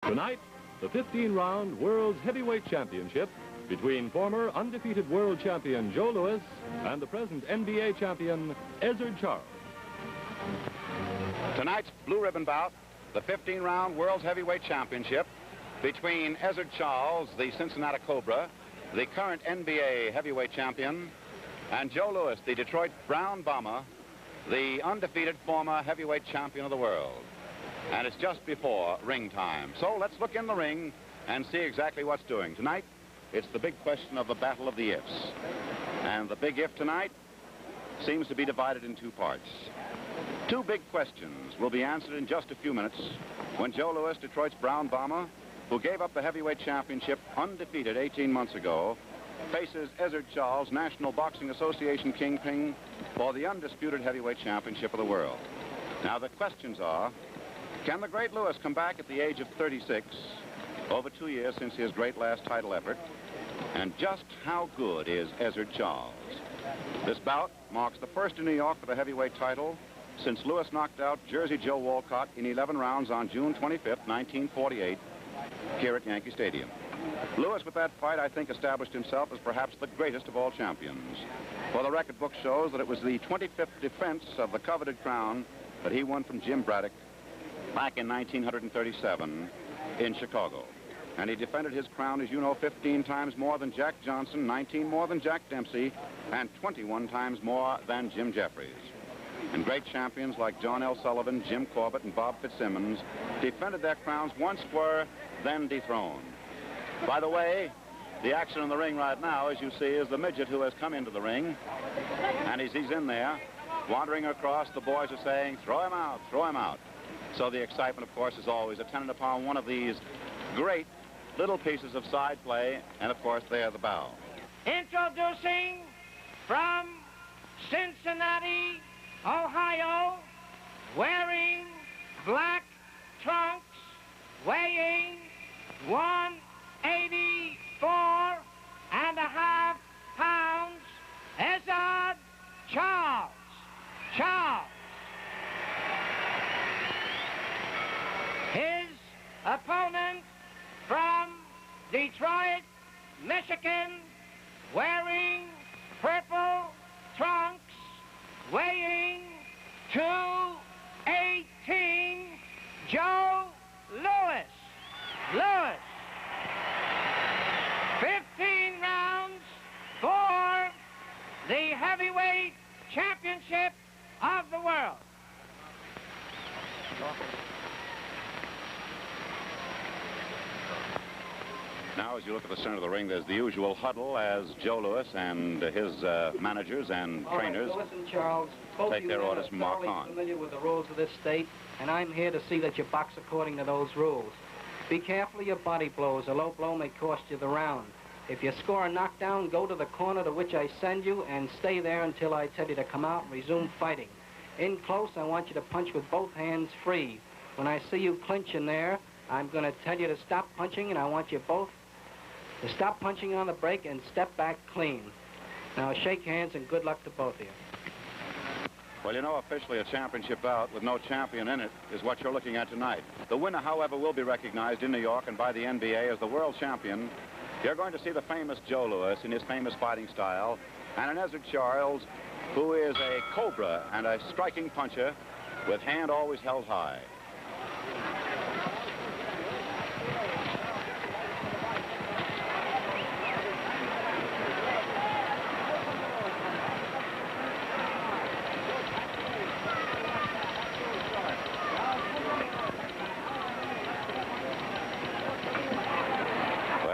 Tonight, the 15-round World's Heavyweight Championship between former undefeated world champion Joe Louis and the present NBA champion Ezzard Charles. Tonight's blue ribbon bout, the 15-round World's Heavyweight Championship between Ezzard Charles, the Cincinnati Cobra, the current NBA heavyweight champion, and Joe Louis, the Detroit Brown Bomber, the undefeated former heavyweight champion of the world. And it's just before ring time. So let's look in the ring and see exactly what's doing. Tonight, it's the big question of the battle of the ifs. And the big if tonight seems to be divided in two parts. Two big questions will be answered in just a few minutes when Joe Louis, Detroit's Brown Bomber, who gave up the heavyweight championship undefeated 18 months ago, faces Ezzard Charles, National Boxing Association kingpin, for the undisputed heavyweight championship of the world. Now the questions are, can the great Louis come back at the age of 36, over 2 years since his great last title effort? And just how good is Ezzard Charles? This bout marks the first in New York for the heavyweight title since Louis knocked out Jersey Joe Walcott in 11 rounds on June 25th, 1948, here at Yankee Stadium. Louis, with that fight, I think, established himself as perhaps the greatest of all champions. For the record book shows that it was the 25th defense of the coveted crown that he won from Jim Braddock back in 1937 in Chicago. And he defended his crown, as you know, 15 times more than Jack Johnson, 19 more than Jack Dempsey, and 21 times more than Jim Jeffries. And great champions like John L. Sullivan, Jim Corbett, and Bob Fitzsimmons defended their crowns, once were, then dethroned. By the way, the action in the ring right now, as you see, is the midget who has come into the ring. And as he's in there, wandering across, the boys are saying, throw him out, throw him out. So the excitement, of course, is always attendant upon one of these great little pieces of side play, and of course, there the bow. Introducing from Cincinnati, Ohio, wearing black trunks, weighing 184.5 pounds, Ezzard Charles. His opponent from Detroit, Michigan, wearing purple trunks, weighing 218, Joe Louis. 15 rounds for the heavyweight championship of the world. Now, as you look at the center of the ring, there's the usual huddle as Joe Louis and his managers and trainers Louis and Charles, both take their orders from Mark Hahn. Hahn. Familiar with the rules of this state, and I'm here to see that you box according to those rules. Be careful of your body blows. A low blow may cost you the round. If you score a knockdown, go to the corner to which I send you and stay there until I tell you to come out and resume fighting. In close, I want you to punch with both hands free. When I see you clinching there, I'm going to tell you to stop punching, and I want you both to stop punching on the break and step back clean. Now shake hands and good luck to both of you. Well, you know, officially a championship bout with no champion in it is what you're looking at tonight. The winner, however, will be recognized in New York and by the NBA as the world champion. You're going to see the famous Joe Louis in his famous fighting style, and an Ezzard Charles, who is a cobra and a striking puncher with hand always held high.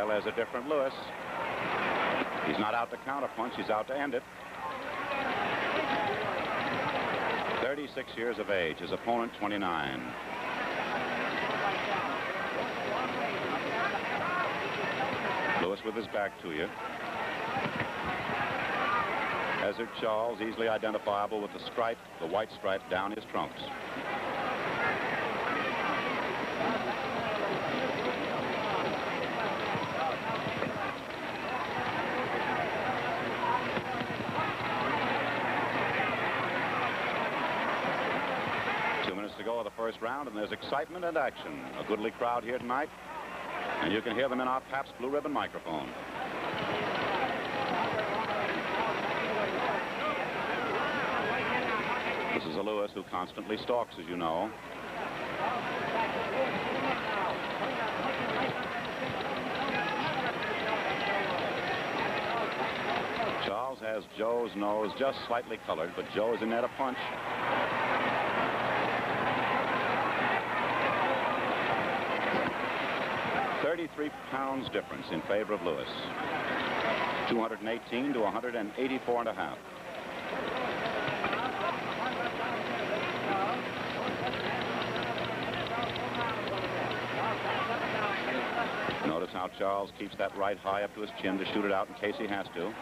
There's a different Louis. He's not out to counterpunch, he's out to end it. 36 years of age, his opponent 29. Louis with his back to you. Ezzard Charles, easily identifiable with the stripe, the white stripe down his trunks. first round, and there's excitement and action. A goodly crowd here tonight, and you can hear them in our Pabst Blue Ribbon microphone. This is a Lewis who constantly stalks, as you know. Charles has Joe's nose just slightly colored, but Joe is in there to punch. £33 difference in favor of Lewis. 218 to 184.5. Notice how Charles keeps that right high up to his chin to shoot it out in case he has to.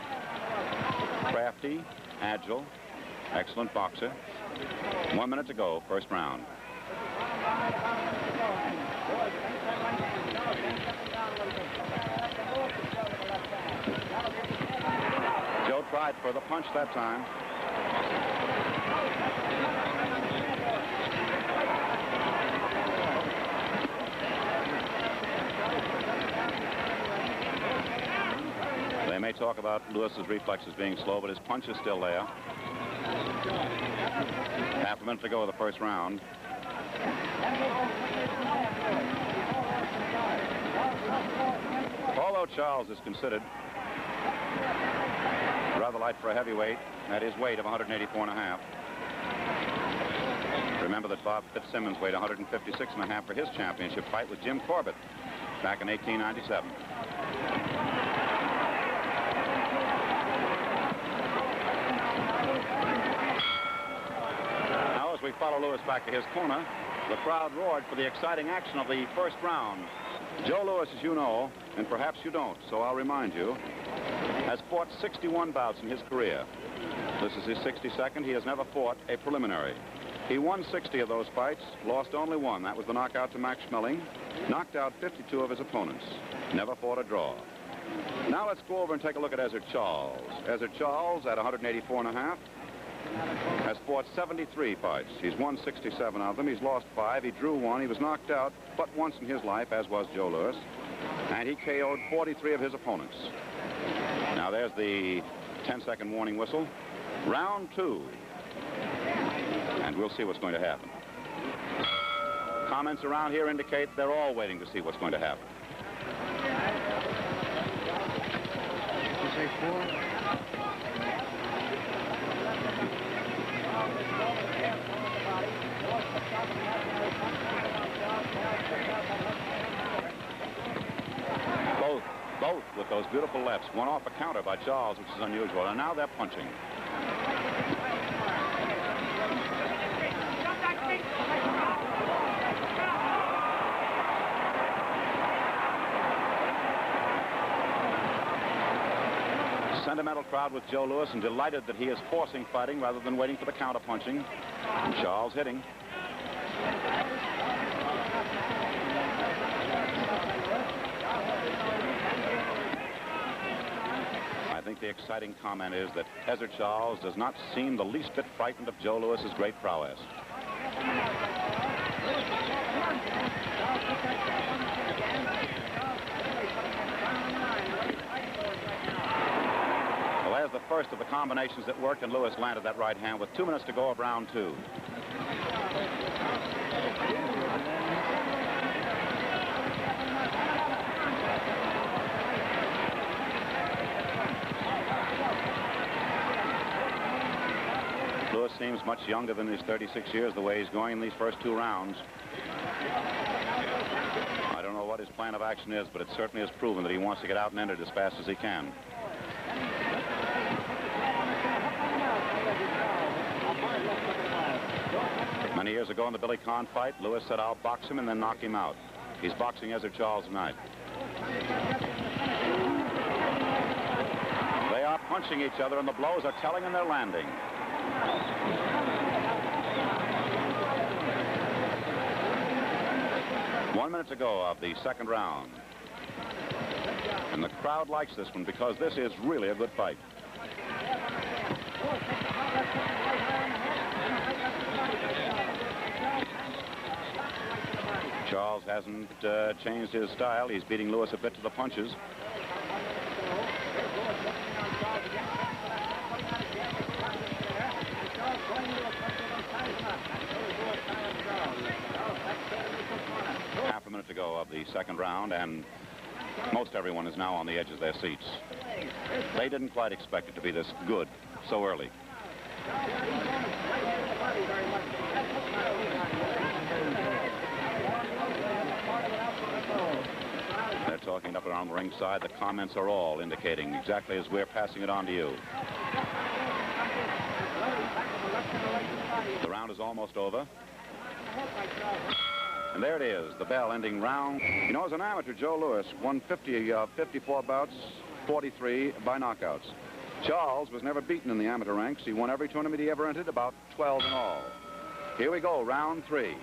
Crafty, agile, excellent boxer. 1 minute to go, first round. Joe tried for the punch that time. They may talk about Lewis's reflexes being slow, but his punch is still there. Half a minute to go of the first round. Although Charles is considered rather light for a heavyweight at his weight of 184.5. Remember that Bob Fitzsimmons weighed 156.5 for his championship fight with Jim Corbett back in 1897. Now, as we follow Lewis back to his corner, the crowd roared for the exciting action of the first round. Joe Lewis, as you know, and perhaps you don't, so I'll remind you, has fought 61 bouts in his career. This is his 62nd. He has never fought a preliminary. He won 60 of those fights, lost only one. That was the knockout to Max Schmeling. Knocked out 52 of his opponents. Never fought a draw. Now let's go over and take a look at Ezzard Charles. Ezzard Charles, at 184.5, has fought 73 fights. He's won 67 of them. He's lost 5. He drew 1. He was knocked out but once in his life, as was Joe Lewis. And he KO'd 43 of his opponents. Now there's the 10-second warning whistle. Round 2. And we'll see what's going to happen. Comments around here indicate they're all waiting to see what's going to happen. You say 4? Both with those beautiful lefts. One off a counter by Charles, which is unusual. And now they're punching. Sentimental crowd with Joe Lewis, and delighted that he is forcing fighting rather than waiting for the counter punching. And Charles hitting. I think the exciting comment is that Ezzard Charles does not seem the least bit frightened of Joe Lewis's great prowess. Well, there's the first of the combinations that worked, and Lewis landed that right hand with 2 minutes to go of round 2. Lewis seems much younger than his 36 years the way he's going in these first 2 rounds. I don't know what his plan of action is, but it certainly has proven that he wants to get out and end it as fast as he can. Many years ago in the Billy Conn fight, Lewis said, "I'll box him and then knock him out." He's boxing Ezzard Charles tonight. They are punching each other, and the blows are telling and they're landing. One minute to go of the second round. And the crowd likes this one because this is really a good fight. Charles hasn't changed his style. He's beating Lewis a bit to the punches. Half a minute to go of the second round, and most everyone is now on the edge of their seats. They didn't quite expect it to be this good so early. They're talking up around the ringside. The comments are all indicating exactly as we're passing it on to you. The round is almost over. And there it is, the bell ending round. You know, as an amateur, Joe Louis won 54 bouts, 43 by knockouts. Charles was never beaten in the amateur ranks. He won every tournament he ever entered, about 12 in all. Here we go, round 3.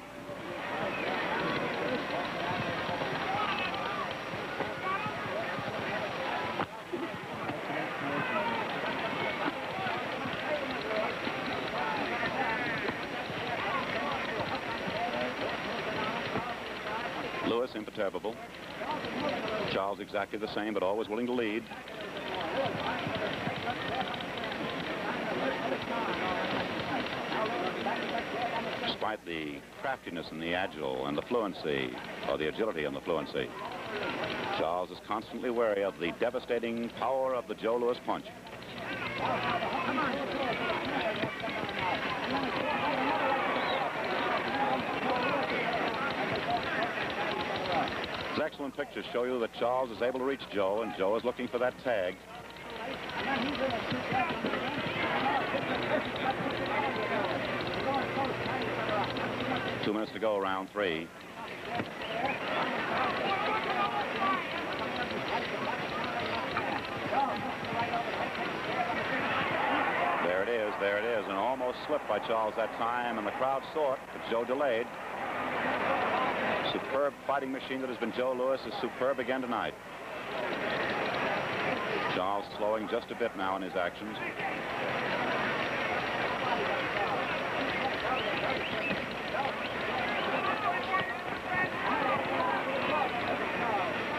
Louis imperturbable. Charles exactly the same, but always willing to lead. Despite the craftiness and the agile and the fluency, or the agility and the fluency, Charles is constantly wary of the devastating power of the Joe Louis punch. These excellent pictures show you that Charles is able to reach Joe, and Joe is looking for that tag. 2 minutes to go, round 3. There it is, and almost slipped by Charles that time, and the crowd saw it, but Joe delayed. Superb fighting machine that has been Joe Louis is superb again tonight. Charles slowing just a bit now in his actions.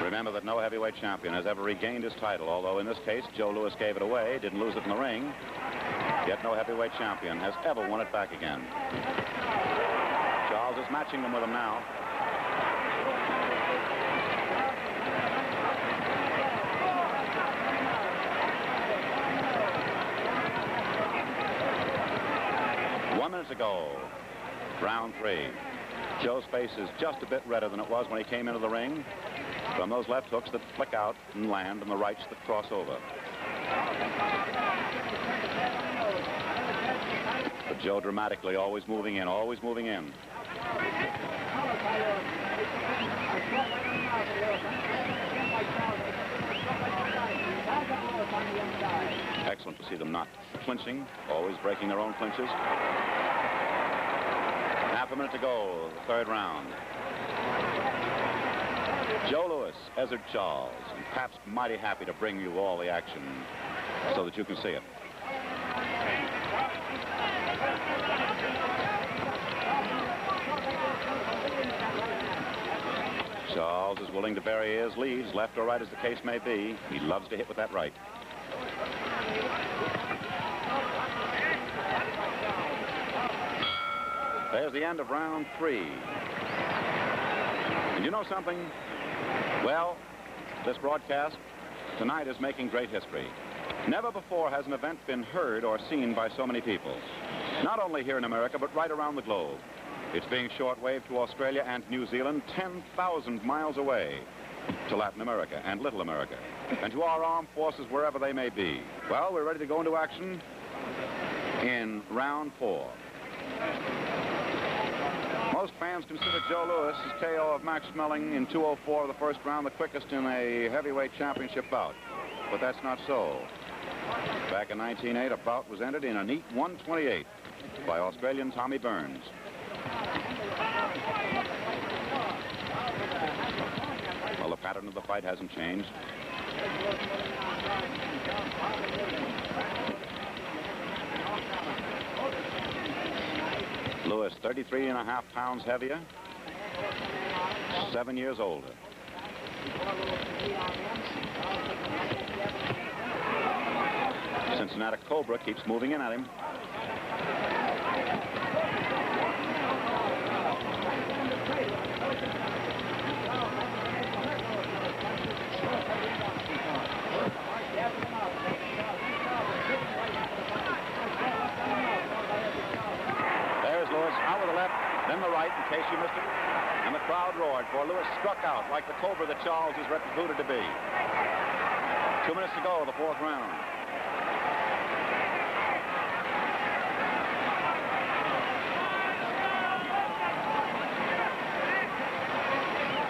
Remember that no heavyweight champion has ever regained his title, although in this case Joe Louis gave it away, didn't lose it in the ring. Yet no heavyweight champion has ever won it back again. Charles is matching them with him now. To go. Round 3. Joe's face is just a bit redder than it was when he came into the ring from those left hooks that flick out and land and the rights that cross over. But Joe dramatically always moving in, always moving in. Excellent to see them not clinching, always breaking their own clinches. Half a minute to go, the third round. Joe Louis, Ezzard Charles, and Pap's mighty happy to bring you all the action so that you can see it. Charles is willing to bury his leads, left or right as the case may be. He loves to hit with that right. There's the end of round 3. And you know something? Well, this broadcast tonight is making great history. Never before has an event been heard or seen by so many people. Not only here in America, but right around the globe. It's being shortwave to Australia and New Zealand, 10,000 miles away, to Latin America and Little America, and to our armed forces wherever they may be. Well, we're ready to go into action in round 4. Most fans consider Joe Louis' KO of Max Schmeling in 2:04 of the first round the quickest in a heavyweight championship bout. But that's not so. Back in 1908, a bout was entered in a neat 1:28 by Australian Tommy Burns. Well, the pattern of the fight hasn't changed. Louis, 33.5 pounds heavier. 7 years older. Cincinnati Cobra keeps moving in at him. There's Lewis, out with the left, then the right in case you missed it. And the crowd roared, for Lewis struck out like the Cobra that Charles is reputed to be. 2 minutes to go, the fourth round.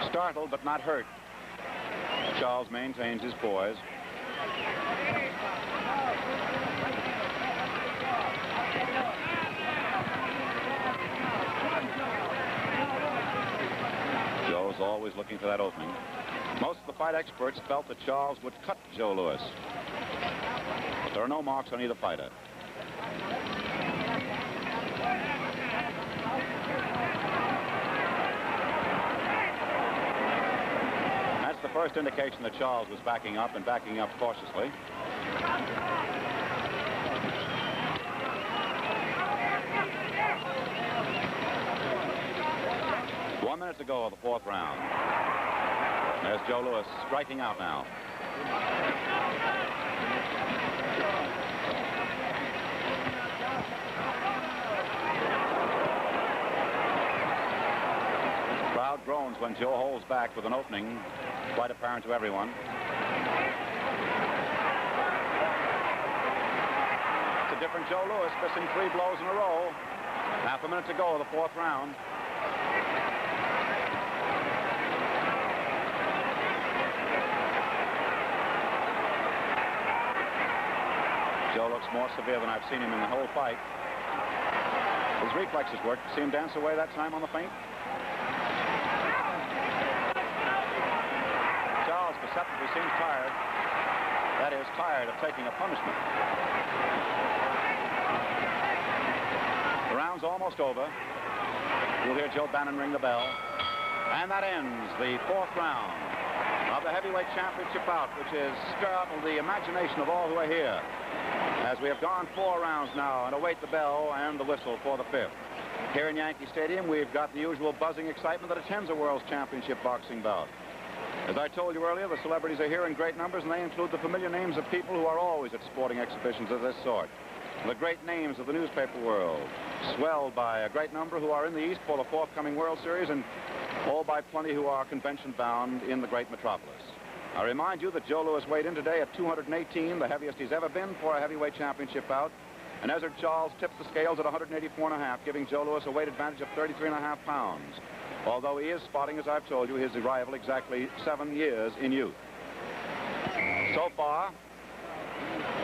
Startled but not hurt. Charles maintains his poise. Joe's always looking for that opening. Most of the fight experts felt that Charles would cut Joe Louis. But there are no marks on either fighter. That's the first indication that Charles was backing up and backing up cautiously. One minute to go of the fourth round. There's Joe Louis striking out now. Crowd groans when Joe holds back with an opening, quite apparent to everyone. It's a different Joe Louis, missing 3 blows in a row. Half a minute to go of the fourth round. Joe looks more severe than I've seen him in the whole fight. His reflexes worked. See him dance away that time on the feint? Charles perceptibly seems tired. That is, tired of taking a punishment. The round's almost over. You'll hear Joe Bannon ring the bell. And that ends the fourth round of the heavyweight championship bout, which has startled the imagination of all who are here, as we have gone 4 rounds now and await the bell and the whistle for the 5th. Here in Yankee Stadium, we've got the usual buzzing excitement that attends a World Championship boxing bout. As I told you earlier, the celebrities are here in great numbers, and they include the familiar names of people who are always at sporting exhibitions of this sort. The great names of the newspaper world, swelled by a great number who are in the East for the forthcoming World Series, and all by plenty who are convention-bound in the great metropolis. I remind you that Joe Louis weighed in today at 218, the heaviest he's ever been for a heavyweight championship bout. And Ezzard Charles tipped the scales at 184.5, giving Joe Louis a weight advantage of 33.5 pounds. Although he is spotting, as I've told you, his rival exactly 7 years in youth. So far,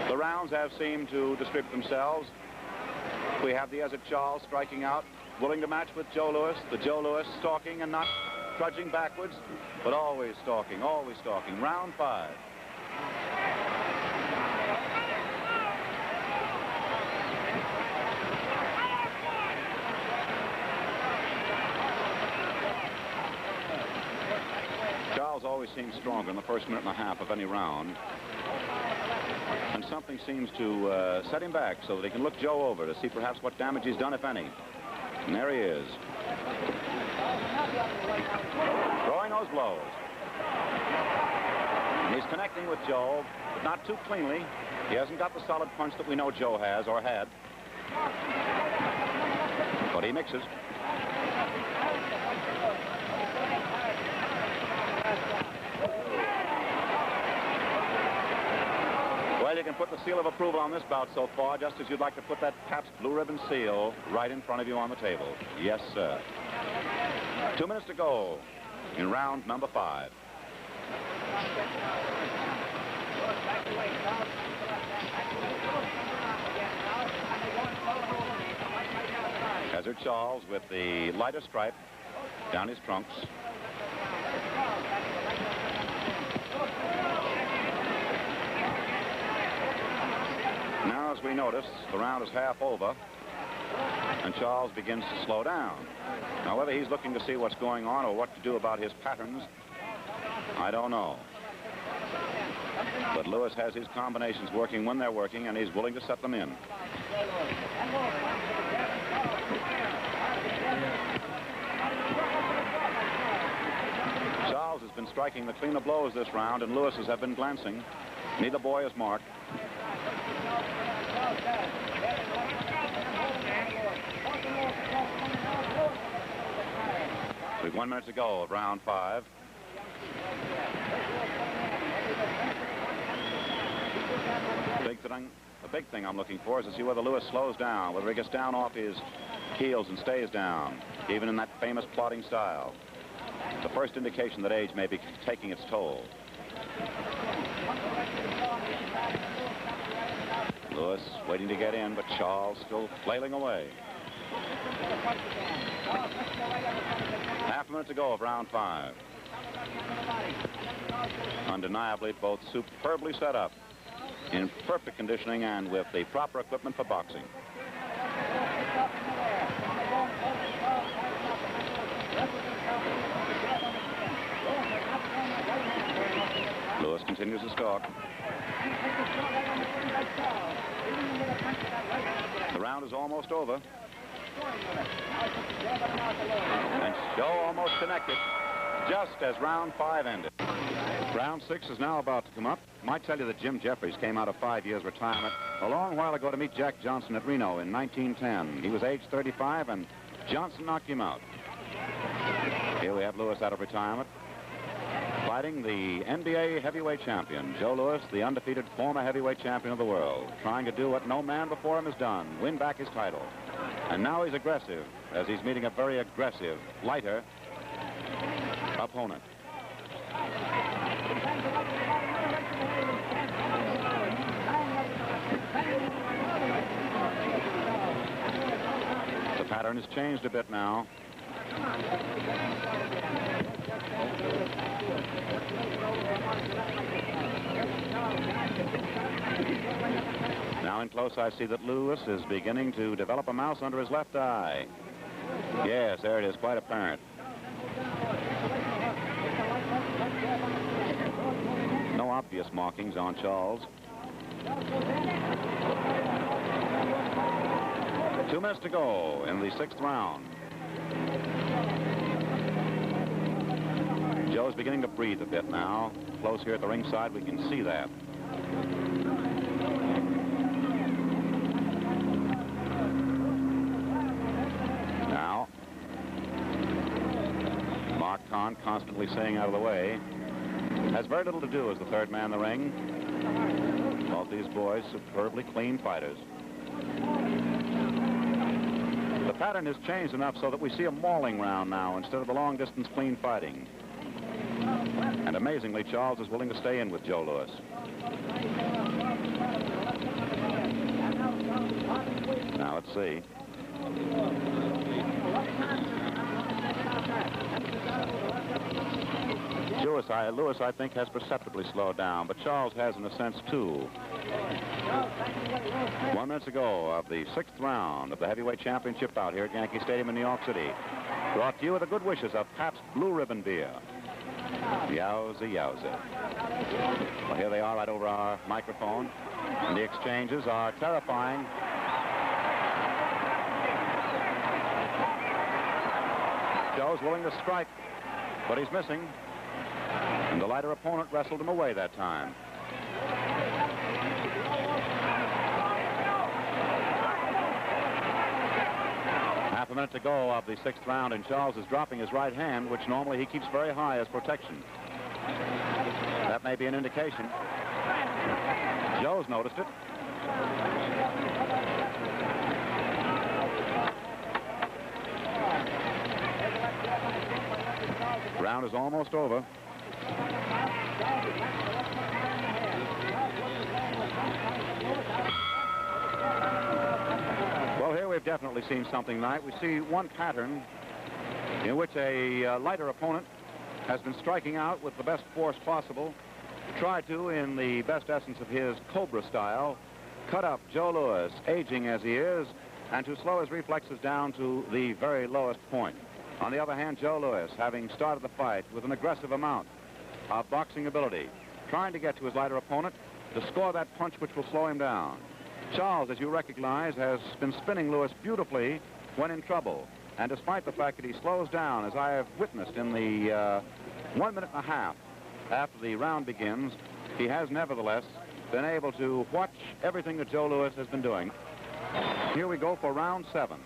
the rounds have seemed to distribute themselves. We have the Ezzard Charles striking out, willing to match with Joe Louis. The Joe Louis stalking and not trudging backwards, but always stalking, always stalking. Round 5. Charles always seems stronger in the first minute and a half of any round. And something seems to set him back so that he can look Joe over to see perhaps what damage he's done, if any. And there he is. Throwing those blows. And he's connecting with Joe, but not too cleanly. He hasn't got the solid punch that we know Joe has or had. But he mixes. Well, you can put the seal of approval on this bout so far, just as you'd like to put that Pabst Blue Ribbon seal right in front of you on the table. Yes, sir. 2 minutes to go in round number 5. Ezzard Charles with the lighter stripe down his trunks. Now, as we notice, the round is half over. And Charles begins to slow down. Now, whether he's looking to see what's going on or what to do about his patterns, I don't know. But Lewis has his combinations working when they're working, and he's willing to set them in. Charles has been striking the cleaner blows this round, and Lewis's have been glancing. Neither boy is marked. With 1 minute to go of round 5. The big thing I'm looking for is to see whether Lewis slows down, whether he gets down off his heels and stays down, even in that famous plodding style. The first indication that age may be taking its toll. Lewis waiting to get in, but Charles still flailing away. Half a minute to go of round 5. Undeniably, both superbly set up, in perfect conditioning and with the proper equipment for boxing. Lewis continues to stalk. The round is almost over. And Joe almost connected just as round 5 ended. Round 6 is now about to come up. Might tell you that Jim Jeffries came out of 5 years retirement a long while ago to meet Jack Johnson at Reno in 1910. He was age 35 and Johnson knocked him out. Here we have Lewis out of retirement, fighting the NBA heavyweight champion, Joe Louis, the undefeated former heavyweight champion of the world, trying to do what no man before him has done, win back his title. And now he's aggressive, as he's meeting a very aggressive, lighter opponent. The pattern has changed a bit now. Now in close, I see that Lewis is beginning to develop a mouse under his left eye. Yes, there it is, quite apparent. No obvious markings on Charles. 2 minutes to go in the 6th round. Joe's beginning to breathe a bit now. Close here at the ringside, we can see that. Now, Mark Kahn, constantly staying out of the way, has very little to do as the third man in the ring. Both these boys superbly clean fighters. The pattern has changed enough so that we see a mauling round now instead of the long-distance clean fighting. And amazingly, Charles is willing to stay in with Joe Louis. Now let's see. Louis, I think, has perceptibly slowed down, but Charles has in a sense too. 1 minute to go of the 6th round of the heavyweight championship out here at Yankee Stadium in New York City. Brought to you with the good wishes of Pabst Blue Ribbon Beer. Yowza, yowza. Well, here they are right over our microphone, and the exchanges are terrifying. Joe's willing to strike, but he's missing. And the lighter opponent wrestled him away that time. Half a minute to go of the 6th round, and Charles is dropping his right hand, which normally he keeps very high as protection. That may be an indication. Joe's noticed it. Round is almost over. Well, here we've definitely seen something tonight. We see one pattern in which a lighter opponent has been striking out with the best force possible, tried to, in the best essence of his Cobra style, cut up Joe Louis, aging as he is, and to slow his reflexes down to the very lowest point. On the other hand, Joe Louis, having started the fight with an aggressive amount of boxing ability, trying to get to his lighter opponent to score that punch which will slow him down. Charles, as you recognize, has been spinning Louis beautifully when in trouble. And despite the fact that he slows down, as I have witnessed in the 1 minute and a half after the round begins, he has nevertheless been able to watch everything that Joe Louis has been doing. Here we go for round 7.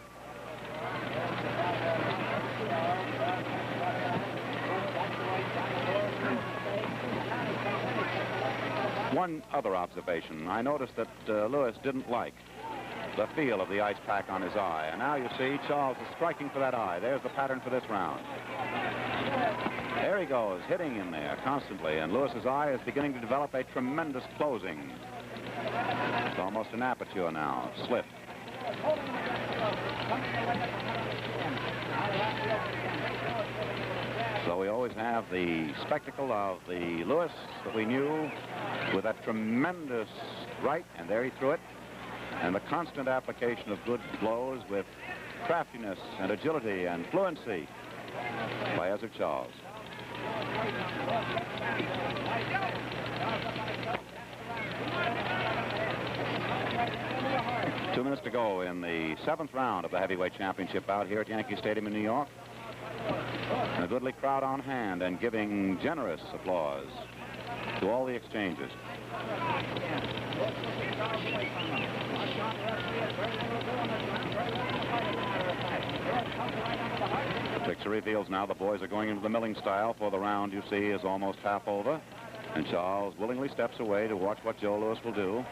One other observation. I noticed that Louis didn't like the feel of the ice pack on his eye. And now you see Charles is striking for that eye. There's the pattern for this round. There he goes, hitting in there constantly. And Lewis's eye is beginning to develop a tremendous closing. It's almost an aperture now, slit. So we always have the spectacle of the Louis that we knew with that tremendous right, and there he threw it, and the constant application of good blows with craftiness and agility and fluency by Ezzard Charles. Two minutes to go in the 7th round of the heavyweight championship out here at Yankee Stadium in New York. And a goodly crowd on hand and giving generous applause to all the exchanges. The picture reveals now the boys are going into the milling style, for the round, you see, is almost half over. And Charles willingly steps away to watch what Joe Louis will do.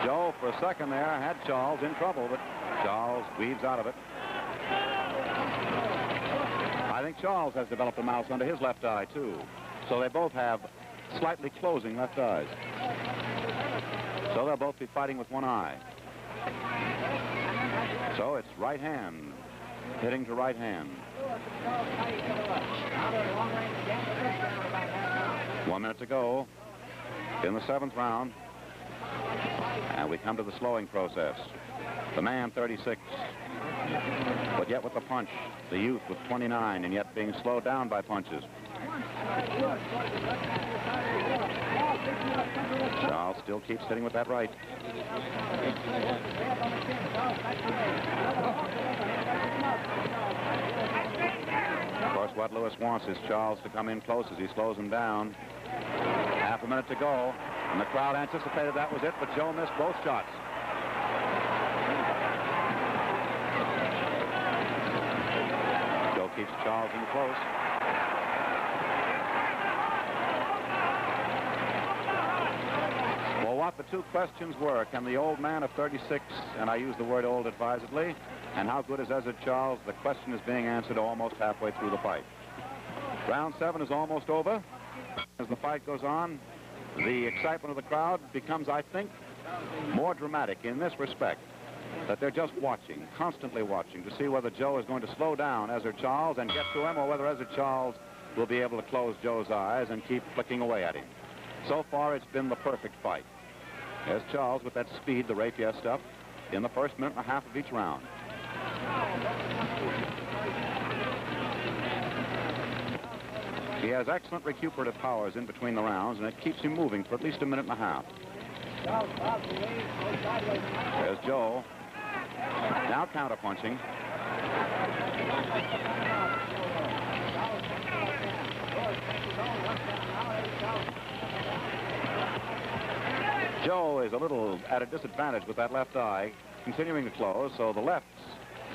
Joe, for a second there, had Charles in trouble, but Charles weaves out of it. I think Charles has developed a mouse under his left eye, too. So they both have slightly closing left eyes. So they'll both be fighting with one eye. So it's right hand, hitting to right hand. 1 minute to go in the 7th round. And we come to the slowing process. The man, 36, but yet with the punch. The youth with 29, and yet being slowed down by punches. Charles still keeps hitting with that right. Of course, what Louis wants is Charles to come in close as he slows him down. Half a minute to go. And the crowd anticipated that was it, but Joe missed both shots. Joe keeps Charles in close. Well, what the two questions were, can the old man of 36, and I use the word old advisedly, and how good is Ezzard Charles? The question is being answered almost halfway through the fight. Round 7 is almost over. As the fight goes on, the excitement of the crowd becomes, I think, more dramatic in this respect, that they're just watching, constantly watching, to see whether Joe is going to slow down Ezzard Charles and get to him, or whether Ezzard Charles will be able to close Joe's eyes and keep flicking away at him. So far, it's been the perfect fight. There's Charles with that speed, the rapier stuff, in the first minute and a half of each round. He has excellent recuperative powers in between the rounds, and it keeps him moving for at least a minute and a half. There's Joe. Now counterpunching. Joe is a little at a disadvantage with that left eye, continuing to close, so the lefts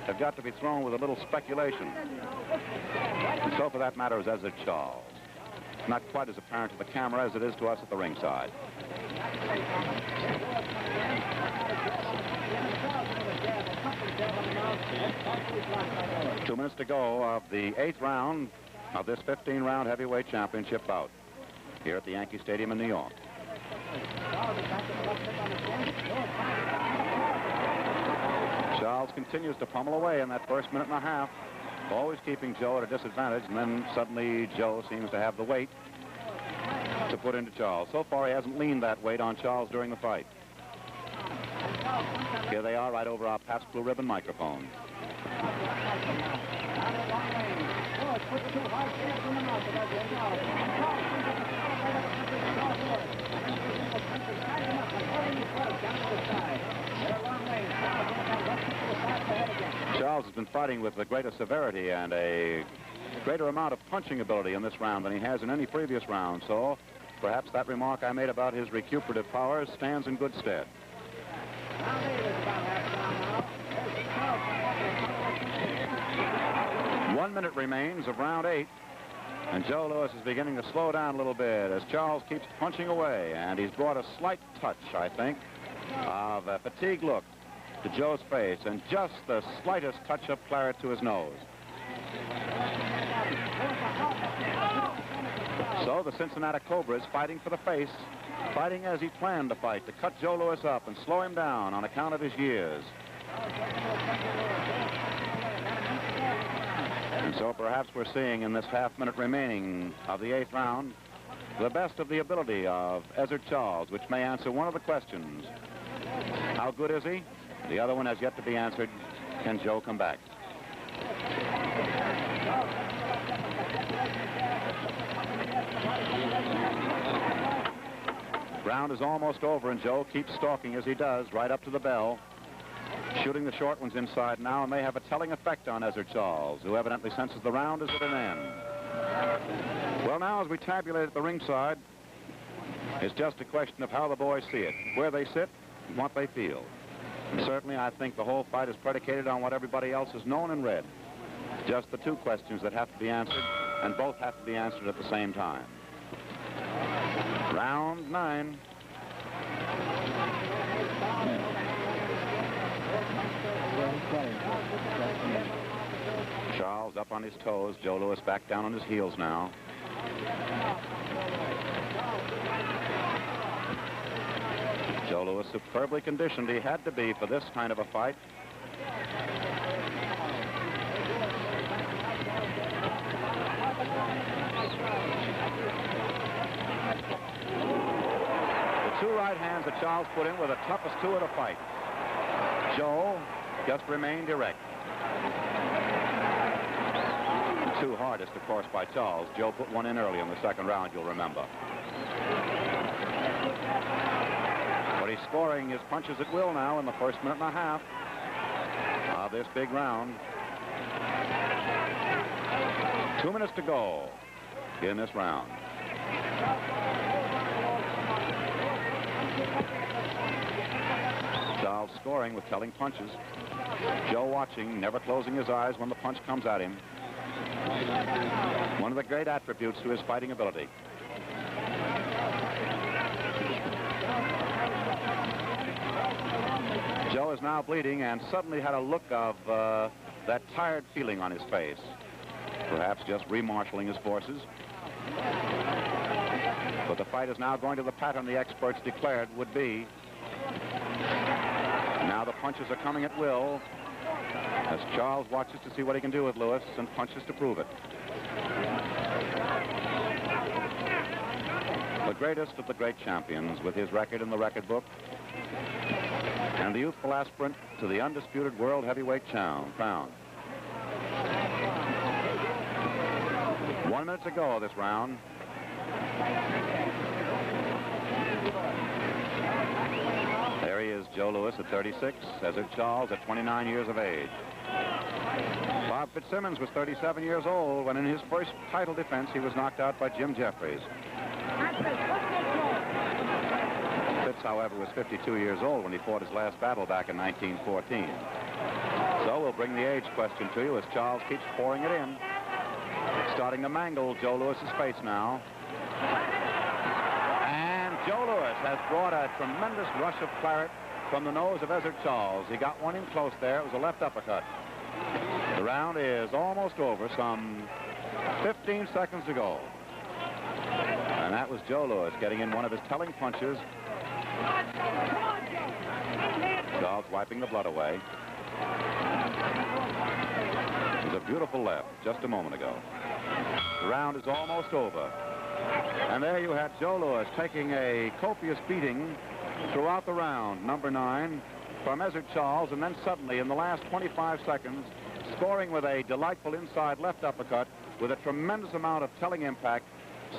have got to be thrown with a little speculation. And so, for that matter, is Ezzard Charles. Not quite as apparent to the camera as it is to us at the ringside. Two minutes to go of the 8th round of this 15-round heavyweight championship bout here at the Yankee Stadium in New York. Charles continues to pummel away in that first minute and a half, always keeping Joe at a disadvantage, and then suddenly Joe seems to have the weight. to put into Charles. So far, he hasn't leaned that weight on Charles during the fight. Here they are right over our Pabst Blue Ribbon microphone. Charles has been fighting with a greater severity and a greater amount of punching ability in this round than he has in any previous round, so perhaps that remark I made about his recuperative powers stands in good stead. One minute remains of round 8, and Joe Louis is beginning to slow down a little bit as Charles keeps punching away, and he's brought a slight touch, I think, of a fatigued look to Joe's face, and just the slightest touch of claret to his nose. So the Cincinnati Cobra is fighting for the face, fighting as he planned to fight, to cut Joe Louis up and slow him down on account of his years. And so perhaps we're seeing in this half-minute remaining of the 8th round the best of the ability of Ezzard Charles, which may answer one of the questions. How good is he? The other one has yet to be answered. Can Joe come back? Round is almost over, and Joe keeps stalking as he does, right up to the bell, shooting the short ones inside now, and may have a telling effect on Ezzard Charles, who evidently senses the round is at an end. Well, now, as we tabulate at the ringside, it's just a question of how the boys see it, where they sit, and what they feel. And certainly, I think the whole fight is predicated on what everybody else has known and read. Just the two questions that have to be answered, and both have to be answered at the same time. Round 9. Charles up on his toes. Joe Louis back down on his heels now. Joe Louis superbly conditioned. He had to be for this kind of a fight. The two right hands that Charles put in were the toughest two of the fight. Joe just remained erect. The two hardest, of course, by Charles. Joe put one in early in the second round, you'll remember. But he's scoring his punches at will now in the first minute and a half of this big round. 2 minutes to go in this round. Charles scoring with telling punches. Joe watching, never closing his eyes when the punch comes at him. One of the great attributes to his fighting ability. Joe is now bleeding and suddenly had a look of that tired feeling on his face. Perhaps just remarshaling his forces. But the fight is now going to the pattern the experts declared would be. Now the punches are coming at will as Charles watches to see what he can do with Louis and punches to prove it. The greatest of the great champions with his record in the record book, and the youthful aspirant to the undisputed world heavyweight crown. 1 minute to go this round. There he is, Joe Louis at 36, Ezzard Charles at 29 years of age. Bob Fitzsimmons was 37 years old when in his first title defense he was knocked out by Jim Jeffries. Fitz, however, was 52 years old when he fought his last battle back in 1914. So we'll bring the age question to you as Charles keeps pouring it in. Starting to mangle Joe Louis's face now. And Joe Louis has brought a tremendous rush of claret from the nose of Ezzard Charles. He got one in close there. It was a left uppercut. The round is almost over, some 15 seconds to go. And that was Joe Louis getting in one of his telling punches. Charles wiping the blood away. It was a beautiful left just a moment ago. The round is almost over. And there you had Joe Louis taking a copious beating throughout the round, number 9, from Ezzard Charles, and then suddenly in the last 25 seconds, scoring with a delightful inside left uppercut with a tremendous amount of telling impact,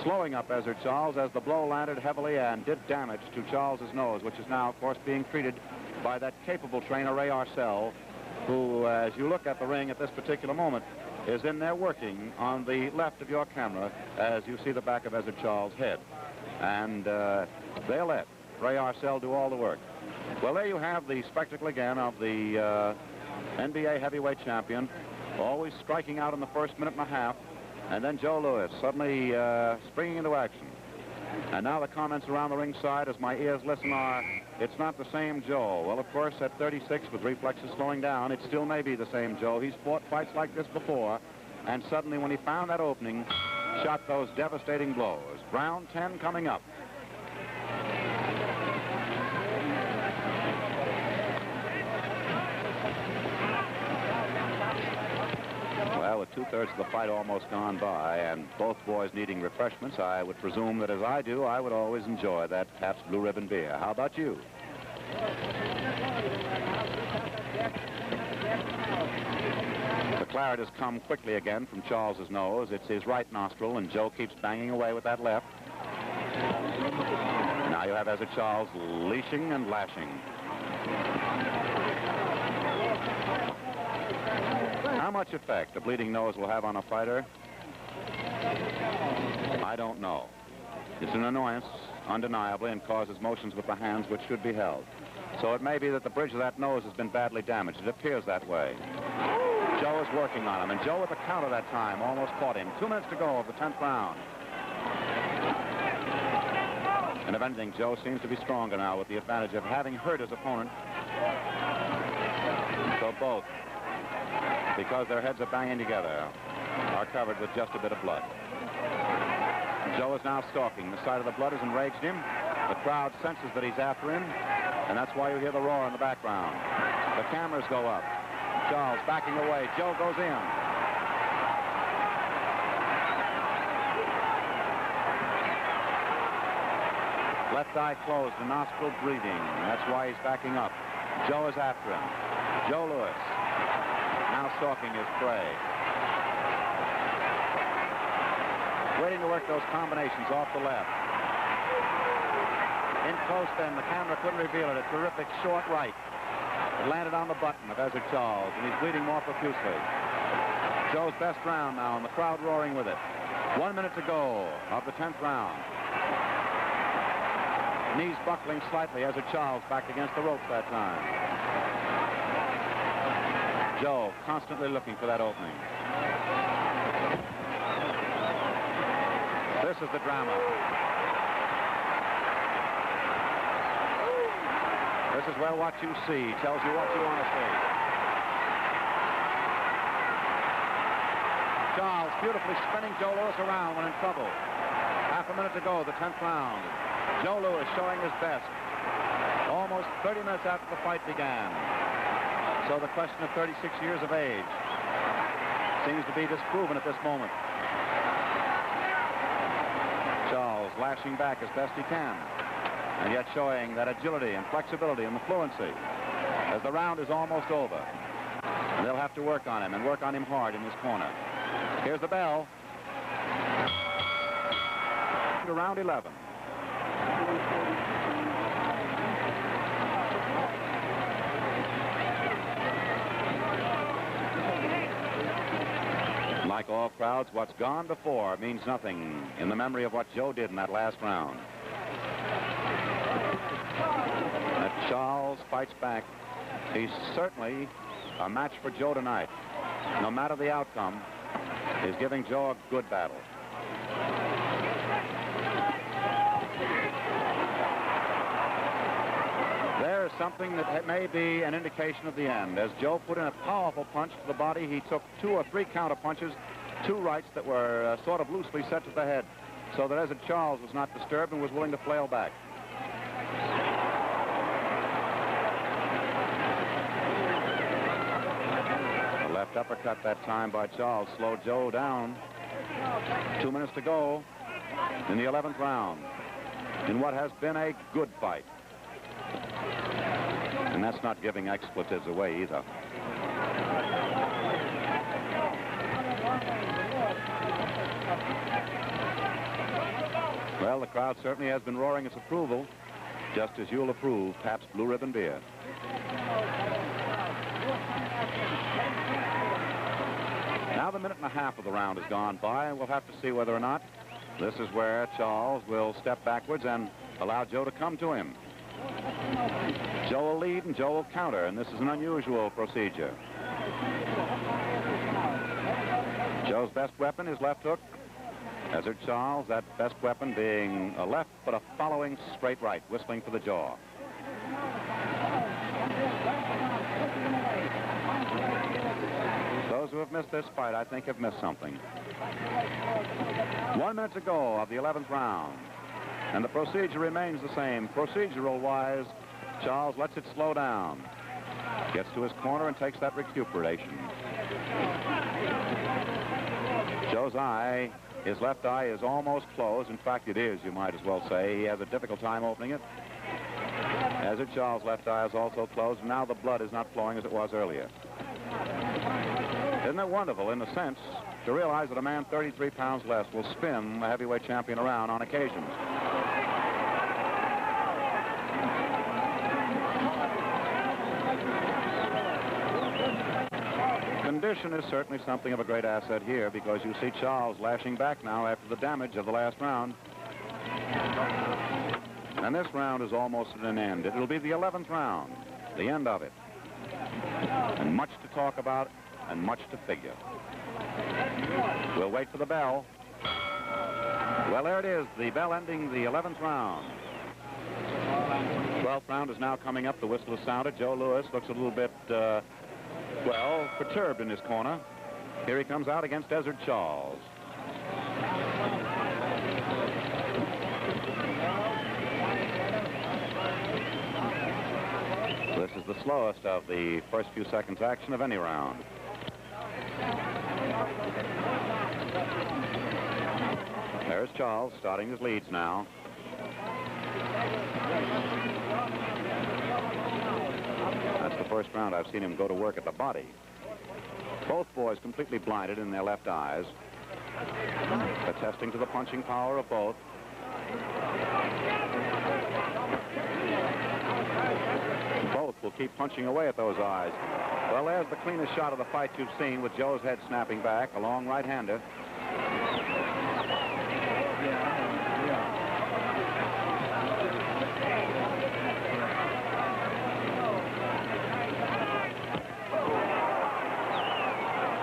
slowing up Ezzard Charles as the blow landed heavily and did damage to Charles's nose, which is now, of course, being treated by that capable trainer, Ray Arcel, who, as you look at the ring at this particular moment, is in there working on the left of your camera as you see the back of Ezzard Charles' head. And they'll let Ray Arcel do all the work. Well, there you have the spectacle again of the NBA heavyweight champion, always striking out in the first minute and a half, and then Joe Louis suddenly springing into action. And now the comments around the ringside as my ears listen are, it's not the same Joe. Well, of course, at 36, with reflexes slowing down, it still may be the same Joe. He's fought fights like this before, and suddenly when he found that opening, shot those devastating blows. Round 10 coming up. Well, with 2/3 of the fight almost gone by and both boys needing refreshments, I would presume that as I do, I would always enjoy that Pabst Blue Ribbon beer. How about you? The claret has come quickly again from Charles's nose. It's his right nostril, and Joe keeps banging away with that left. Now you have Ezzard Charles leashing and lashing. How much effect a bleeding nose will have on a fighter, I don't know. It's an annoyance, undeniably, and causes motions with the hands which should be held. So it may be that the bridge of that nose has been badly damaged. It appears that way. Joe is working on him, and Joe with the counter that time almost caught him. 2 minutes to go of the 10th round. And if anything, Joe seems to be stronger now with the advantage of having hurt his opponent. So both, because their heads are banging together, are covered with just a bit of blood. Joe is now stalking. The sight of the blood has enraged him. The crowd senses that he's after him, and that's why you hear the roar in the background. The cameras go up. Charles backing away. Joe goes in. Left eye closed, the nostril breathing. That's why he's backing up. Joe is after him. Joe Louis now stalking his prey. Waiting to work those combinations off the left. In close then, the camera couldn't reveal it. A terrific short right. It landed on the button of Ezzard Charles, and he's bleeding more profusely. Joe's best round now, and the crowd roaring with it. 1 minute to go of the 10th round. Knees buckling slightly. Ezzard Charles back against the ropes that time. Joe constantly looking for that opening. This is the drama. This is where what you see tells you what you want to see. Charles beautifully spinning Joe Louis around when in trouble. Half a minute to go, the 10th round. Joe Louis showing his best. Almost 30 minutes after the fight began. So the question of 36 years of age seems to be disproven at this moment. Charles lashing back as best he can, and yet showing that agility and flexibility and the fluency as the round is almost over. And they'll have to work on him, and work on him hard in this corner. Here's the bell. To round 11. Like all crowds, what's gone before means nothing in the memory of what Joe did in that last round. That Charles fights back. He's certainly a match for Joe tonight. No matter the outcome, he's giving Joe a good battle. There is something that may be an indication of the end. As Joe put in a powerful punch to the body, he took 2 or 3 counter punches, 2 rights that were sort of loosely set to the head, so that Ezzard Charles was not disturbed and was willing to flail back. A left uppercut that time by Charles slowed Joe down. 2 minutes to go. in the 11th round in what has been a good fight. And that's not giving expletives away either. Well, the crowd certainly has been roaring its approval, just as you'll approve Pabst Blue Ribbon beer. Now the minute and a half of the round has gone by, and we'll have to see whether or not this is where Charles will step backwards and allow Joe to come to him. Joe will lead and Joe will counter, and this is an unusual procedure. Joe's best weapon is left hook. Ezzard Charles, that best weapon being a left but a following straight right, whistling for the jaw. Those who have missed this fight, I think, have missed something. 1 minute to go of the 11th round, and the procedure remains the same. Procedural-wise, Charles lets it slow down, gets to his corner and takes that recuperation. Joe's eye, his left eye is almost closed. In fact, it is, you might as well say. He has a difficult time opening it. Ezzard Charles' left eye is also closed, and now the blood is not flowing as it was earlier. Isn't it wonderful, in a sense, to realize that a man 33 pounds less will spin the heavyweight champion around on occasions? Condition is certainly something of a great asset here, because you see Charles lashing back now after the damage of the last round. And this round is almost at an end. It will be the 11th round, the end of it. And much to talk about and much to figure. We'll wait for the bell. Well, there it is, the bell ending the 11th round. 12th round is now coming up. The whistle is sounded. Joe Louis looks a little bit, well, perturbed in his corner. Here he comes out against Ezzard Charles. This is the slowest of the first few seconds action of any round. There's Charles starting his leads now. That's the first round I've seen him go to work at the body. Both boys completely blinded in their left eyes, attesting to the punching power of both. Both will keep punching away at those eyes. Well, there's the cleanest shot of the fight you've seen, with Joe's head snapping back, a long right-hander.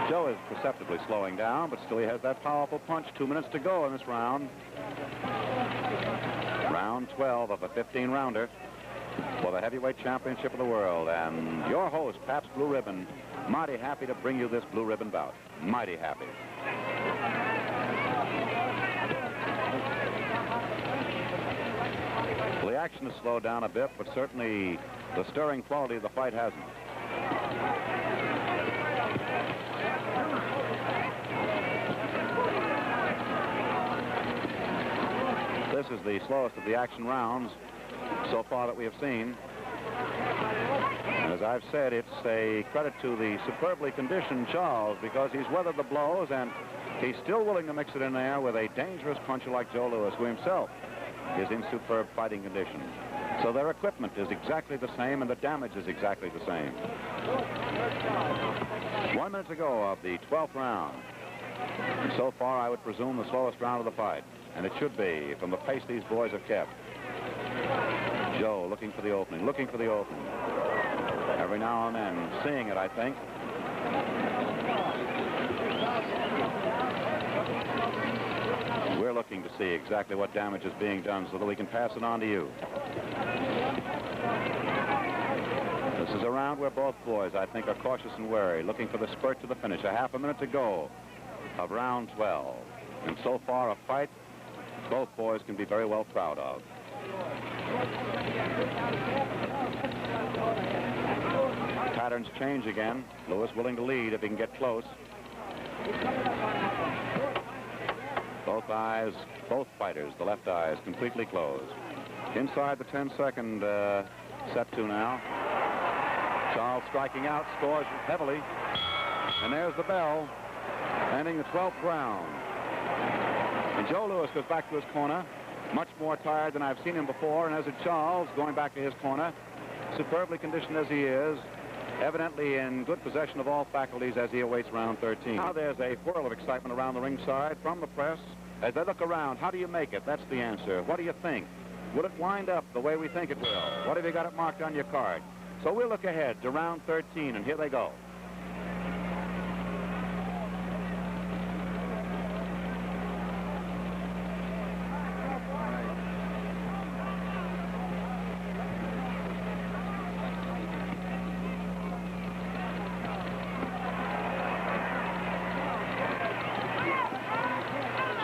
Joe is perceptibly slowing down, but still he has that powerful punch. 2 minutes to go in this round. Round 12 of a 15-rounder for the heavyweight championship of the world. And your host, Pabst Blue Ribbon, mighty happy to bring you this blue ribbon bout. Mighty happy. Well, the action has slowed down a bit, but certainly the stirring quality of the fight hasn't. This is the slowest of the action rounds so far that we have seen. And as I've said, it's a credit to the superbly conditioned Charles, because he's weathered the blows and he's still willing to mix it in there with a dangerous puncher like Joe Louis, who himself is in superb fighting condition. So their equipment is exactly the same and the damage is exactly the same. 1 minute to go of the 12th round. And so far, I would presume the slowest round of the fight. And it should be, from the pace these boys have kept. Joe looking for the opening, looking for the opening. Every now and then, seeing it, I think. We're looking to see exactly what damage is being done so that we can pass it on to you. This is a round where both boys, I think, are cautious and wary, looking for the spurt to the finish. A half a minute to go of round 12. And so far, a fight both boys can be very well proud of. Patterns change again. Louis willing to lead if he can get close. Both eyes, both fighters, the left eyes completely closed. Inside the 10-second set two now. Charles striking out, scores heavily. And there's the bell, ending the 12th round. And Joe Louis goes back to his corner, much more tired than I've seen him before. And Ezzard Charles going back to his corner, superbly conditioned as he is, evidently in good possession of all faculties as he awaits round 13. Now there's a whirl of excitement around the ringside from the press. As they look around, how do you make it? That's the answer. What do you think? Will it wind up the way we think it will? What have you got it marked on your card? So we'll look ahead to round 13, and here they go.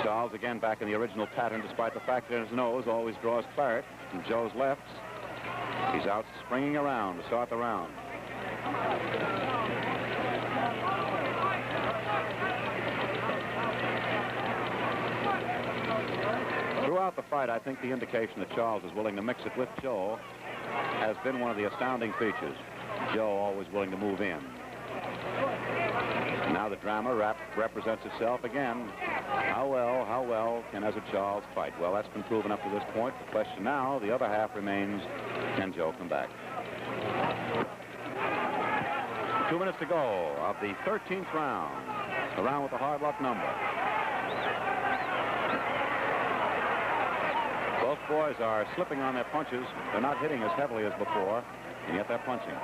Charles again back in the original pattern, despite the fact that his nose always draws claret from Joe's lefts. He's out springing around to start the round. Throughout the fight, I think the indication that Charles is willing to mix it with Joe has been one of the astounding features. Joe always willing to move in. Now the drama represents itself again. How well can Ezzard Charles fight? Well, that's been proven up to this point. The question now, the other half remains, can Joe come back? 2 minutes to go of the 13th round. The round with the hard luck number. Both boys are slipping on their punches. They're not hitting as heavily as before, and yet they're punching.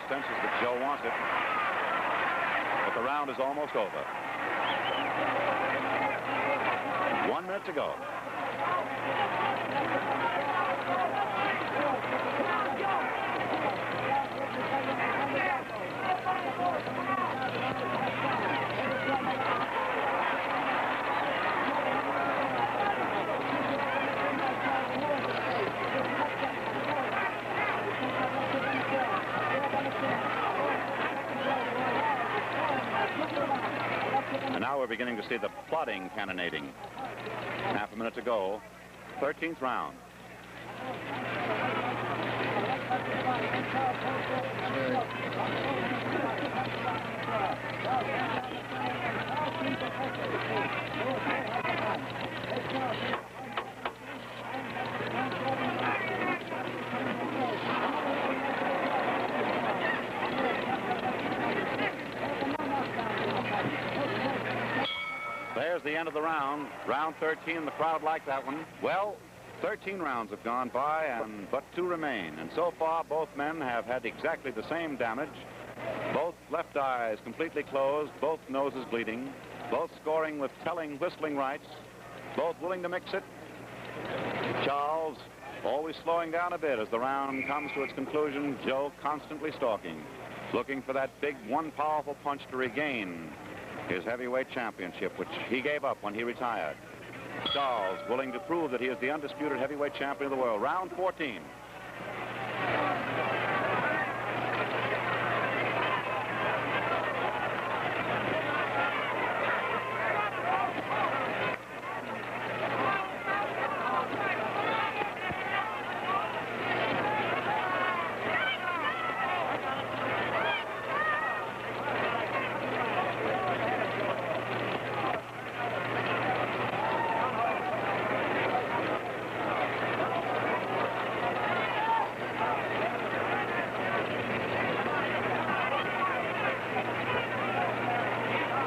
Senses that Joe wants it, but the round is almost over. 1 minute to go. And now we're beginning to see the plodding cannonading. Half a minute to go. 13th round. There's the end of the round. Round 13, the crowd liked that one. Well, 13 rounds have gone by, and but 2 remain. And so far, both men have had exactly the same damage. Both left eyes completely closed, both noses bleeding, both scoring with telling, whistling rights, both willing to mix it. Charles always slowing down a bit as the round comes to its conclusion. Joe constantly stalking, looking for that big one powerful punch to regain his heavyweight championship, which he gave up when he retired. Charles willing to prove that he is the undisputed heavyweight champion of the world. Round 14.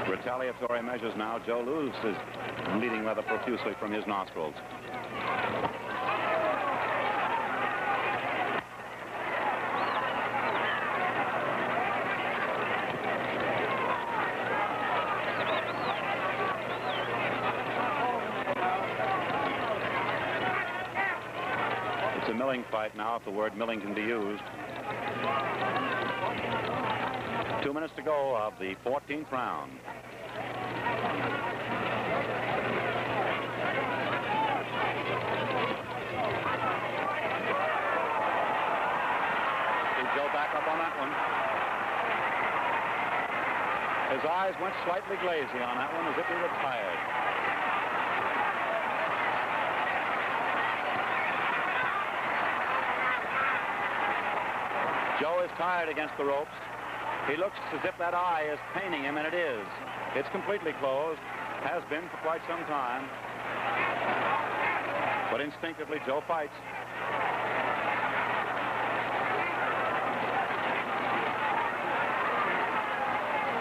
Retaliatory measures now. Joe Louis is bleeding rather profusely from his nostrils. milling fight now, if the word milling can be used. 2 minutes to go of the 14th round. Joe back up on that one. His eyes went slightly glazy on that one, as if he were tired. Joe is tired against the ropes. He looks as if that eye is paining him, and it is. It's completely closed, has been for quite some time. But instinctively, Joe fights.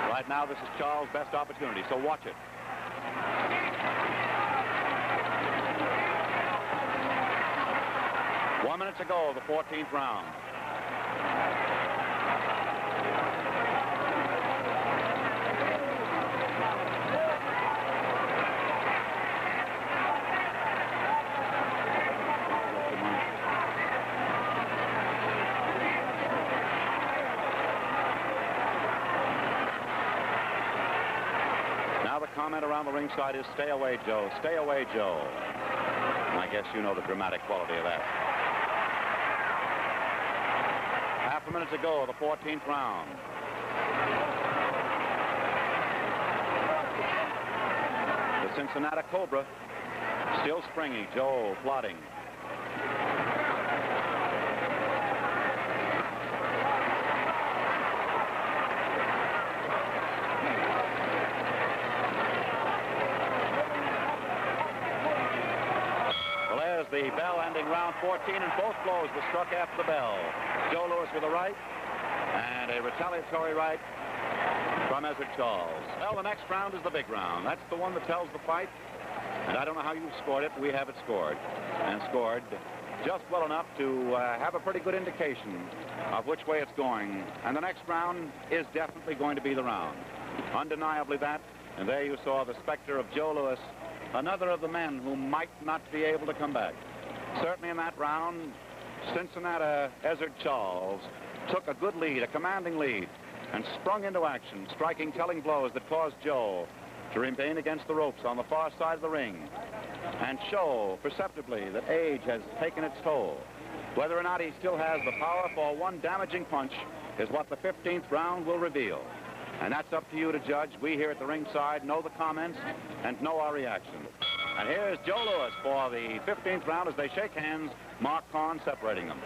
Right now, this is Charles' best opportunity, so watch it. One minute to go, the 14th round. Comment around the ringside is, "Stay away, Joe. Stay away, Joe." And I guess you know the dramatic quality of that. Half a minute to go, the 14th round. The Cincinnati Cobra, still springy. Joe plodding. The bell ending round 14, and both blows were struck after the bell. Joe Louis with a right, and a retaliatory right from Ezzard Charles. Well, the next round is the big round. That's the one that tells the fight. And I don't know how you scored it, but we have it scored. And scored just well enough to have a pretty good indication of which way it's going. And the next round is definitely going to be the round. Undeniably that. And there you saw the specter of Joe Louis, another of the men who might not be able to come back. Certainly in that round, Cincinnati Ezzard Charles took a good lead, a commanding lead, and sprung into action, striking telling blows that caused Joe to remain against the ropes on the far side of the ring and show perceptibly that age has taken its toll. Whether or not he still has the power for one damaging punch is what the 15th round will reveal. And that's up to you to judge. We here at the ringside know the comments and know our reaction. And here's Joe Louis for the 15th round as they shake hands, Mark Kahn separating them.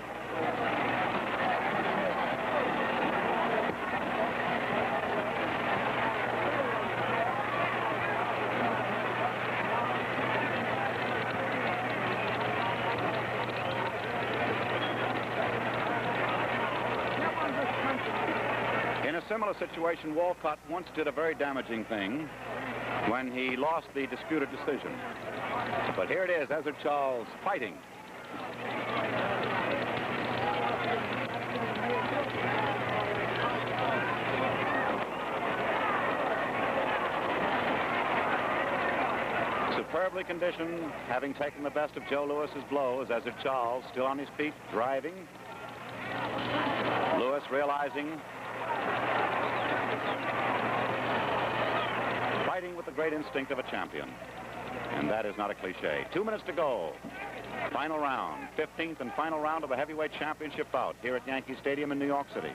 In a similar situation, Walcott once did a very damaging thing when he lost the disputed decision. But here it is, Ezzard Charles fighting. Superbly conditioned, having taken the best of Joe Louis's blows, Ezzard Charles still on his feet, driving. Louis realizing, fighting with the great instinct of a champion. And that is not a cliche. 2 minutes to go. Final round, 15th and final round of a heavyweight championship bout here at Yankee Stadium in New York City.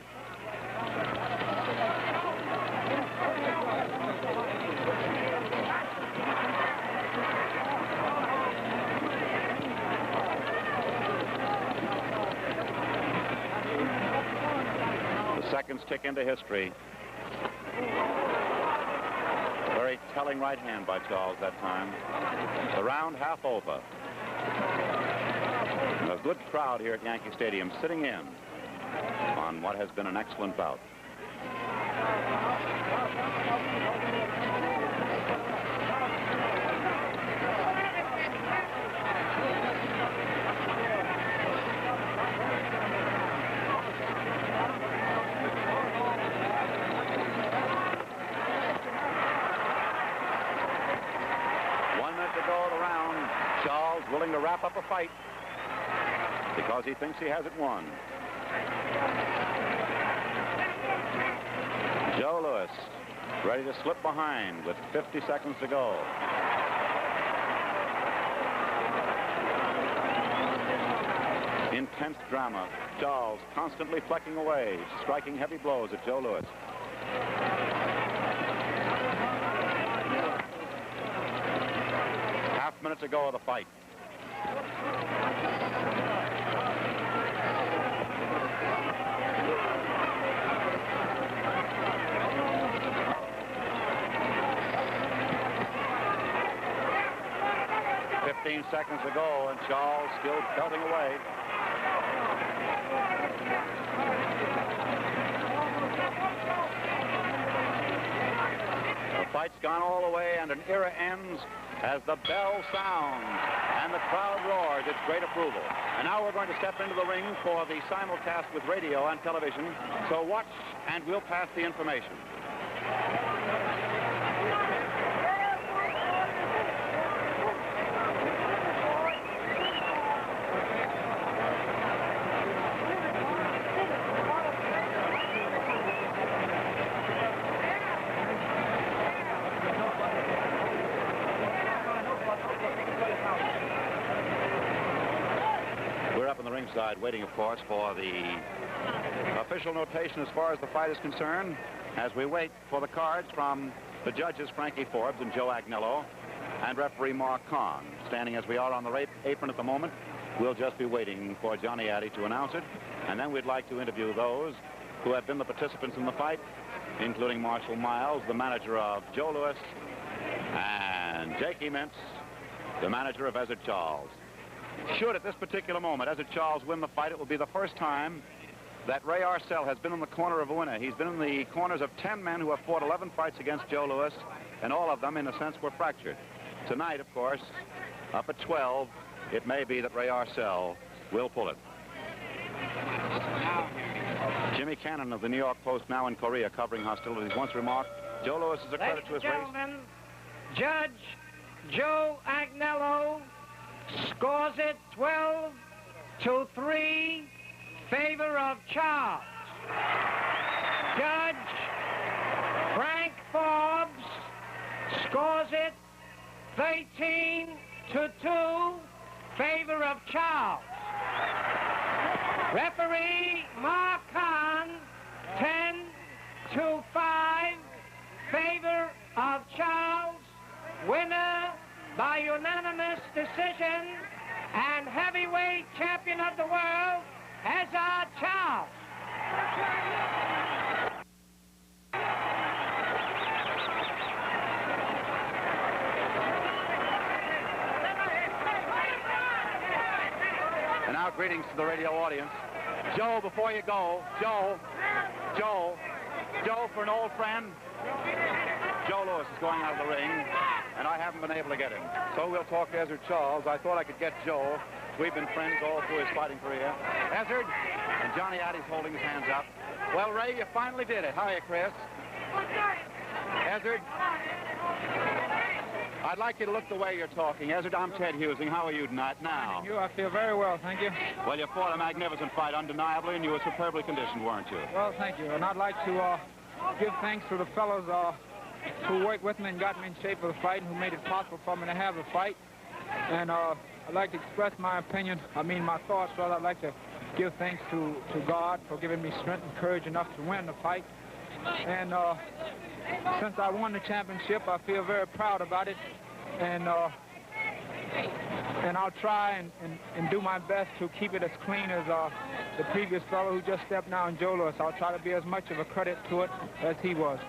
The seconds tick into history. Very telling right hand by Charles that time. The round half over. A good crowd here at Yankee Stadium sitting in on what has been an excellent bout. Willing to wrap up a fight. because he thinks he has it won. Joe Louis ready to slip behind with 50 seconds to go. Intense drama. Charles constantly flecking away, striking heavy blows at Joe Louis. Half minute to go of the fight. Seconds to go, and Charles still belting away. The fight's gone all the way, and an era ends as the bell sounds and the crowd roars its great approval. And now we're going to step into the ring for the simulcast with radio and television. So watch, and we'll pass the information. Side waiting, of course, for the official notation as far as the fight is concerned, as we wait for the cards from the judges Frankie Forbes and Joe Agnello and referee Mark Kahn. Standing as we are on the apron at the moment, we'll just be waiting for Johnny Addy to announce it, and then we'd like to interview those who have been the participants in the fight, including Marshall Miles, the manager of Joe Louis, and Yankee, the manager of Ezzard Charles. Should at this particular moment Ezzard Charles win the fight, it will be the first time that Ray Arcel has been in the corner of a winner. He's been in the corners of 10 men who have fought 11 fights against Joe Louis, and all of them, in a sense, were fractured. Tonight, of course, up at 12, it may be that Ray Arcel will pull it. Jimmy Cannon of the New York Post, now in Korea, covering hostilities, once remarked, Joe Louis is a credit to his race. Ladies and gentlemen, Judge Joe Agnello scores it 12-3, favor of Charles. Judge Frank Forbes scores it 13-2, favor of Charles. Referee Mark Kahn, 10-5, favor of Charles. Winner by unanimous decision and heavyweight champion of the world, Ezzard Charles. And now greetings to the radio audience. Joe, before you go, Joe, for an old friend. Joe Louis is going out of the ring, and I haven't been able to get him. So we'll talk to Ezzard Charles. I thought I could get Joe. We've been friends all through his fighting career. Ezzard, and Johnny Addy's holding his hands up. Well, Ray, you finally did it. Hiya, Chris. Ezzard, I'd like you to look the way you're talking. Ezzard, I'm Ted Husing. How are you tonight now? I feel very well, thank you. Well, you fought a magnificent fight, undeniably, and you were superbly conditioned, weren't you? Well, thank you. And I'd like to give thanks to the fellows who worked with me and got me in shape for the fight and who made it possible for me to have the fight. And I'd like to express my opinion, my thoughts, rather. I'd like to give thanks to God for giving me strength and courage enough to win the fight. And since I won the championship, I feel very proud about it. And I'll try and do my best to keep it as clean as the previous fellow who just stepped down, Joe Louis. I'll try to be as much of a credit to it as he was.